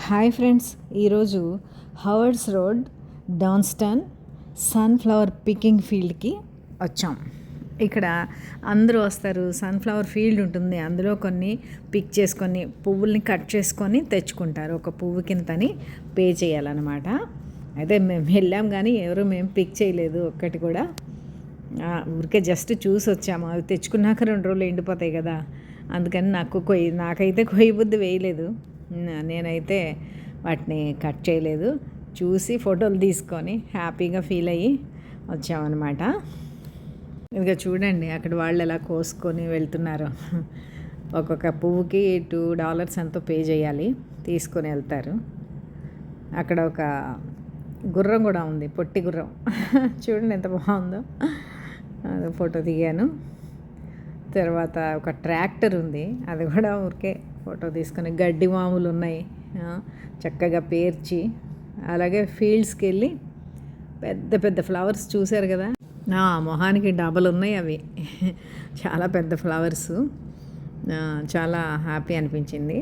Hi friends, ఈరోజు హవర్డ్స్ road డాన్స్టన్ sunflower picking ఫీల్డ్కి వచ్చాం. ఇక్కడ అందరూ వస్తారు. సన్ఫ్లవర్ ఫీల్డ్ ఉంటుంది, అందులో కొన్ని పిక్ చేసుకొని పువ్వుల్ని కట్ చేసుకొని తెచ్చుకుంటారు. ఒక పువ్వు కింతని పే చేయాలన్నమాట. అయితే మేము వెళ్ళాం కానీ మేము పిక్ చేయలేదు ఒక్కటి కూడా. ఊరికే జస్ట్ చూసి వచ్చాము. అవి తెచ్చుకున్నాక 2 రోజులు ఎండిపోతాయి కదా, అందుకని నాకైతే కొయ్యి బుద్ధి వేయలేదు. నేనైతే వాటిని కట్ చేయలేదు. చూసి ఫోటోలు తీసుకొని హ్యాపీగా ఫీల్ అయ్యి వచ్చామన్నమాట. ఇక చూడండి అక్కడ వాళ్ళు ఎలా కోసుకొని వెళ్తున్నారు. ఒక్కొక్క పువ్వుకి $2 ఎంతో పే చేయాలి, తీసుకొని వెళ్తారు. అక్కడ ఒక గుర్రం కూడా ఉంది, పొట్టి గుర్రం. చూడండి ఎంత బాగుందో. అది ఫోటో దిగాను. తర్వాత ఒక ట్రాక్టర్ ఉంది, అది కూడా ఊరికే ఫోటో తీసుకొని. గడ్డి మామూలు ఉన్నాయి, చక్కగా పేర్చి. అలాగే ఫీల్డ్స్కి వెళ్ళి పెద్ద పెద్ద ఫ్లవర్స్ చూశారు కదా, మొహానికి డబల్ ఉన్నాయి అవి. చాలా పెద్ద ఫ్లవర్స్, చాలా హ్యాపీ అనిపించింది.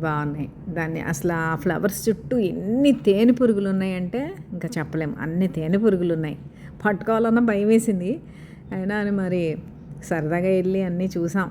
బాగున్నాయి. దాన్ని అసలు ఆ ఫ్లవర్స్ చుట్టూ ఎన్ని తేనె పురుగులు ఉన్నాయంటే ఇంకా చెప్పలేము. అన్ని తేనె పురుగులు ఉన్నాయి. పట్టుకోవాలన్నా భయం వేసింది, అయినా మరి సరదాగా వెళ్ళి అన్నీ చూసాం.